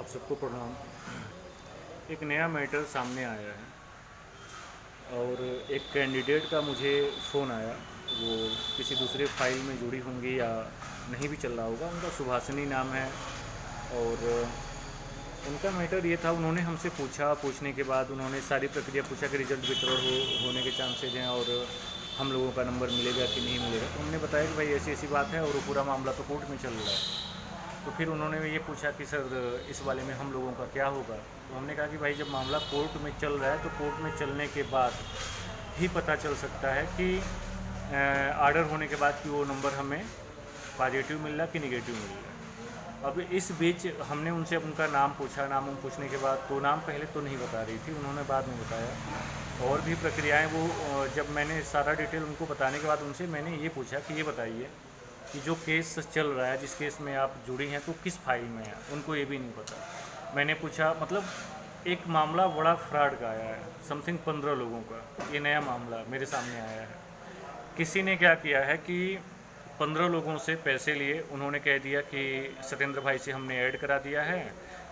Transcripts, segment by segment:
सबको प्रणाम। एक नया मैटर सामने आया है और एक कैंडिडेट का मुझे फ़ोन आया। वो किसी दूसरे फाइल में जुड़ी होंगी या नहीं भी चल रहा होगा। उनका सुभाषिनी नाम है और उनका मैटर ये था, उन्होंने हमसे पूछने के बाद उन्होंने सारी प्रक्रिया पूछा कि रिजल्ट विड्रॉल होने के चांसेज हैं और हम लोगों का नंबर मिलेगा कि नहीं मिलेगा। तो हमने बताया कि भाई ऐसी ऐसी बात है और वो पूरा मामला तो कोर्ट में चल रहा है। तो फिर उन्होंने ये पूछा कि सर इस वाले में हम लोगों का क्या होगा। तो हमने कहा कि भाई जब मामला कोर्ट में चल रहा है तो कोर्ट में चलने के बाद ही पता चल सकता है कि आर्डर होने के बाद कि वो नंबर हमें पॉजिटिव मिल रहा कि निगेटिव मिल रहा है। अब इस बीच हमने उनसे उनका नाम पूछा। नाम पूछने के बाद तो नाम पहले तो नहीं बता रही थी, उन्होंने बाद में बताया। और भी प्रक्रियाएं वो जब मैंने सारा डिटेल उनको बताने के बाद उनसे मैंने ये पूछा कि ये बताइए कि जो केस चल रहा है, जिस केस में आप जुड़ी हैं, तो किस फाइल में है। उनको ये भी नहीं पता। मैंने पूछा, मतलब एक मामला बड़ा फ्रॉड का आया है, समथिंग 15 लोगों का ये नया मामला मेरे सामने आया है। किसी ने क्या किया है कि 15 लोगों से पैसे लिए। उन्होंने कह दिया कि सत्येंद्र भाई से हमने ऐड करा दिया है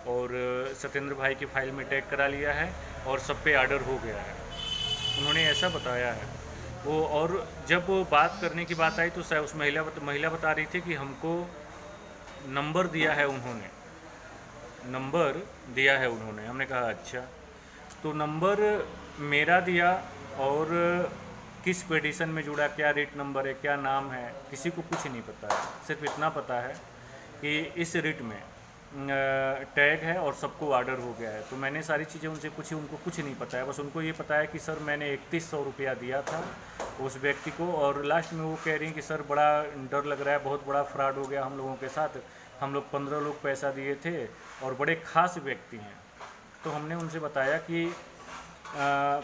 और सत्येंद्र भाई की फ़ाइल में टैग करा लिया है और सब पे आर्डर हो गया है। उन्होंने ऐसा बताया है वो। और जब बात करने की बात आई तो शायद उस महिला बता रही थी कि हमको नंबर दिया है उन्होंने, नंबर दिया है उन्होंने। हमने कहा अच्छा, तो नंबर मेरा दिया और किस पिटीशन में जुड़ा, क्या रिट नंबर है, क्या नाम है, किसी को कुछ नहीं पता है। सिर्फ इतना पता है कि इस रिट में टैग है और सबको ऑर्डर हो गया है। तो मैंने सारी चीज़ें उनसे पूछी, उनको कुछ नहीं पता है। बस उनको ये पता है कि सर मैंने 3100 रुपया दिया था उस व्यक्ति को। और लास्ट में वो कह रही हैं कि सर बड़ा डर लग रहा है, बहुत बड़ा फ्रॉड हो गया हम लोगों के साथ। हम लोग 15 लोग पैसा दिए थे और बड़े खास व्यक्ति हैं। तो हमने उनसे बताया कि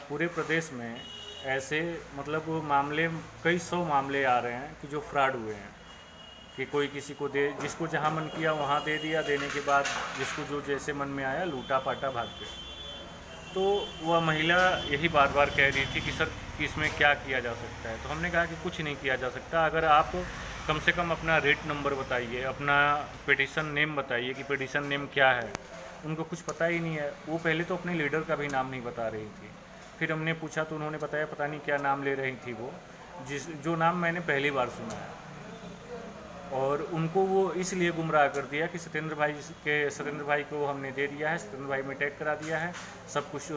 पूरे प्रदेश में ऐसे मतलब मामले, कई 100 मामले आ रहे हैं कि जो फ्रॉड हुए हैं, कि कोई किसी को दे, जिसको जहाँ मन किया वहाँ दे दिया, देने के बाद जिसको जो जैसे मन में आया लूटा पाटा भाग गए। तो वह महिला यही बार बार कह रही थी कि सर कि इसमें क्या किया जा सकता है। तो हमने कहा कि कुछ नहीं किया जा सकता। अगर आप कम से कम अपना रेट नंबर बताइए, अपना पिटीशन नेम बताइए कि पिटीशन नेम क्या है। उनको कुछ पता ही नहीं है। वो पहले तो अपने लीडर का भी नाम नहीं बता रही थी। फिर हमने पूछा तो उन्होंने बताया पता नहीं क्या नाम ले रही थी वो, जो नाम मैंने पहली बार सुना है। और उनको वो इसलिए गुमराह कर दिया कि सत्येंद्र भाई को हमने दे दिया है, सत्येंद्र भाई में टैग करा दिया है, सब कुछ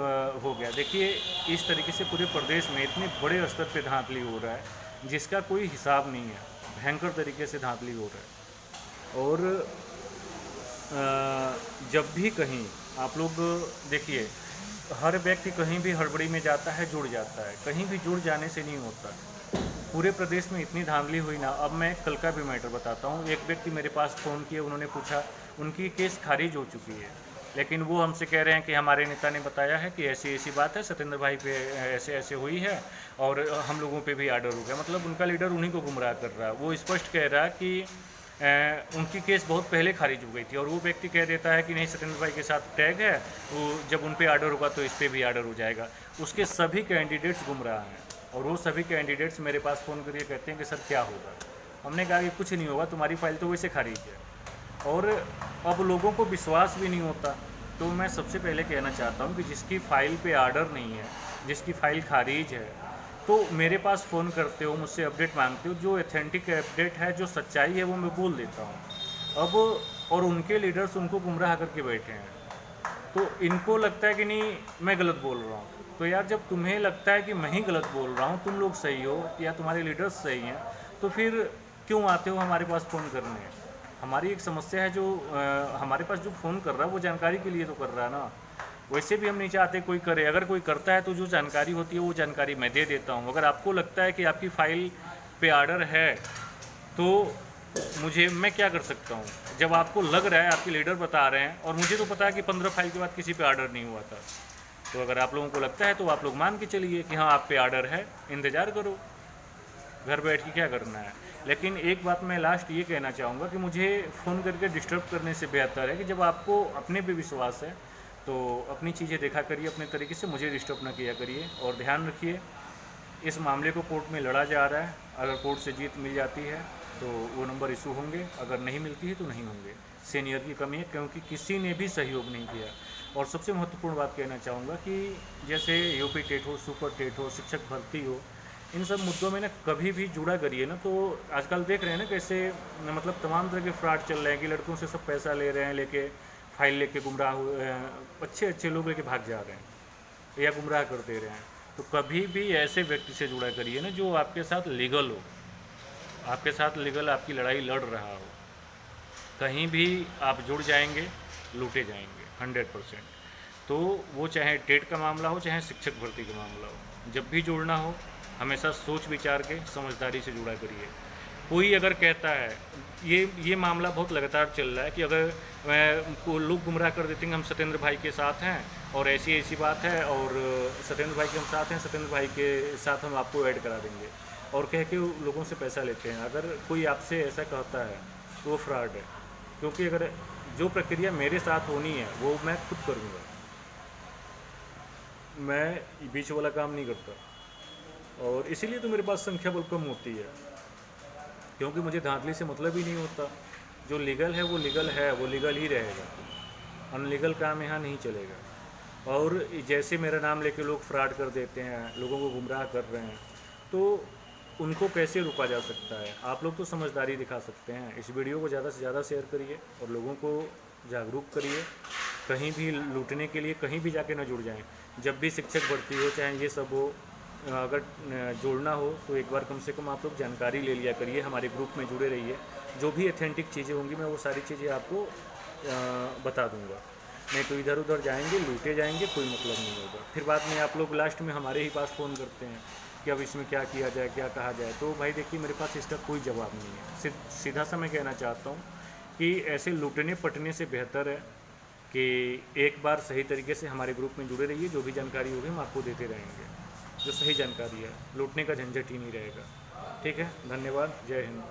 हो गया। देखिए इस तरीके से पूरे प्रदेश में इतने बड़े स्तर पे धांधली हो रहा है जिसका कोई हिसाब नहीं है। भयंकर तरीके से धांधली हो रहा है। और जब भी कहीं आप लोग देखिए, हर व्यक्ति कहीं भी हड़बड़ी में जाता है, जुड़ जाता है। कहीं भी जुड़ जाने से नहीं होता। पूरे प्रदेश में इतनी धांधली हुई ना। अब मैं कल का भी मैटर बताता हूँ। एक व्यक्ति मेरे पास फ़ोन किए, उन्होंने पूछा, उनकी केस खारिज हो चुकी है, लेकिन वो हमसे कह रहे हैं कि हमारे नेता ने बताया है कि ऐसी ऐसी बात है, सत्येंद्र भाई पे ऐसे ऐसे हुई है और हम लोगों पे भी आर्डर हो गया। मतलब उनका लीडर उन्हीं को गुमराह कर रहा है। वो स्पष्ट कह रहा है कि उनकी केस बहुत पहले खारिज हो गई थी। और वो व्यक्ति कह देता है कि नहीं, सत्येंद्र भाई के साथ टैग है, वो जब उन पर आर्डर होगा तो इस पर भी आर्डर हो जाएगा। उसके सभी कैंडिडेट्स गुमराह हैं और वो सभी कैंडिडेट्स मेरे पास फ़ोन करके कहते हैं कि सर क्या होगा। हमने कहा कि कुछ नहीं होगा, तुम्हारी फाइल तो वैसे खारिज है। और अब लोगों को विश्वास भी नहीं होता। तो मैं सबसे पहले कहना चाहता हूँ कि जिसकी फ़ाइल पे आर्डर नहीं है, जिसकी फ़ाइल खारिज है, तो मेरे पास फ़ोन करते हो, मुझसे अपडेट मांगते हो। जो ऑथेंटिक अपडेट है, जो सच्चाई है, वो मैं बोल देता हूँ। अब और उनके लीडर्स उनको गुमराह करके बैठे हैं। तो इनको लगता है कि नहीं मैं गलत बोल रहा हूँ। तो यार जब तुम्हें लगता है कि मैं ही गलत बोल रहा हूँ, तुम लोग सही हो या तुम्हारे लीडर्स सही हैं, तो फिर क्यों आते हो हमारे पास फ़ोन करने। हमारी एक समस्या है, जो हमारे पास जो फ़ोन कर रहा है वो जानकारी के लिए तो कर रहा है ना। वैसे भी हम नहीं चाहते कोई करे। अगर कोई करता है तो जो जानकारी होती है वो जानकारी मैं दे देता हूँ। अगर आपको लगता है कि आपकी फ़ाइल पे आर्डर है तो मैं क्या कर सकता हूँ। जब आपको लग रहा है, आपके लीडर बता रहे हैं, और मुझे तो पता है कि 15 फाइल के बाद किसी पे आर्डर नहीं हुआ था। तो अगर आप लोगों को लगता है तो आप लोग मान के चलिए कि हाँ आप पे आर्डर है, इंतज़ार करो, घर बैठ के क्या करना है। लेकिन एक बात मैं लास्ट ये कहना चाहूँगा कि मुझे फ़ोन करके डिस्टर्ब करने से बेहतर है कि जब आपको अपने पे विश्वास है तो अपनी चीज़ें देखा करिए अपने तरीके से, मुझे डिस्टर्ब ना किया करिए। और ध्यान रखिए, इस मामले को कोर्ट में लड़ा जा रहा है। अगर कोर्ट से जीत मिल जाती है तो वो नंबर इशू होंगे, अगर नहीं मिलती है तो नहीं होंगे। सीनियर की कमी है, क्योंकि किसी ने भी सहयोग नहीं किया। और सबसे महत्वपूर्ण बात कहना चाहूँगा कि जैसे यूपी टेट हो, सुपर टेट हो, शिक्षक भर्ती हो, इन सब मुद्दों में ना कभी भी जुड़ा करिए ना, तो आजकल देख रहे हैं ना कैसे मतलब तमाम तरह के फ्रॉड चल रहे हैं कि लड़कों से सब पैसा ले रहे हैं, लेके फाइल लेके गुमराह हुए, अच्छे अच्छे लोग लेके भाग जा रहे हैं या गुमराह कर दे रहे हैं। तो कभी भी ऐसे व्यक्ति से जुड़ा करिए ना जो आपके साथ लीगल हो, आपके साथ लीगल आपकी लड़ाई लड़ रहा हो। कहीं भी आप जुड़ जाएंगे लूटे जाएंगे 100%। तो वो चाहे टेट का मामला हो, चाहे शिक्षक भर्ती का मामला हो, जब भी जुड़ना हो हमेशा सोच विचार के समझदारी से जुड़ा करिए। कोई अगर कहता है, ये मामला बहुत लगातार चल रहा है कि अगर लोग गुमराह कर देते हैं हम सत्येंद्र भाई के साथ हैं और ऐसी ऐसी बात है और सत्येंद्र भाई के हम साथ हैं, सत्येंद्र भाई के साथ हम आपको ऐड करा देंगे, और कह के लोगों से पैसा लेते हैं। अगर कोई आपसे ऐसा कहता है तो वो फ्रॉड है, क्योंकि अगर जो प्रक्रिया मेरे साथ होनी है वो मैं खुद करूँगा, मैं बीच वाला काम नहीं करता। और इसीलिए तो मेरे पास संख्या बल कम होती है, क्योंकि मुझे धांधली से मतलब ही नहीं होता। जो लीगल है वो लीगल है, वो लीगल ही रहेगा, अनलीगल काम यहाँ नहीं चलेगा। और जैसे मेरा नाम लेके लोग फ्रॉड कर देते हैं, लोगों को गुमराह कर रहे हैं, तो उनको कैसे रोका जा सकता है? आप लोग तो समझदारी दिखा सकते हैं। इस वीडियो को ज़्यादा से ज़्यादा शेयर करिए और लोगों को जागरूक करिए। कहीं भी लूटने के लिए कहीं भी जाके न जुड़ जाएं। जब भी शिक्षक भर्ती हो, चाहे ये सब हो, अगर जोड़ना हो तो एक बार कम से कम आप लोग जानकारी ले लिया करिए, हमारे ग्रुप में जुड़े रहिए। जो भी ऑथेंटिक चीज़ें होंगी मैं वो सारी चीज़ें आपको बता दूंगा। नहीं तो इधर उधर जाएंगे, लूटे जाएंगे, कोई मतलब नहीं होगा। फिर बाद में आप लोग लास्ट में हमारे ही पास फ़ोन करते हैं कि अब इसमें क्या किया जाए, क्या कहा जाए। तो भाई देखिए, मेरे पास इसका कोई जवाब नहीं है। सीधा सा मैं कहना चाहता हूँ कि ऐसे लूटने पटने से बेहतर है कि एक बार सही तरीके से हमारे ग्रुप में जुड़े रहिए। जो भी जानकारी होगी हम आपको देते रहेंगे, जो सही जानकारी है। लूटने का झंझट ही नहीं रहेगा। ठीक है, धन्यवाद, जय हिंद।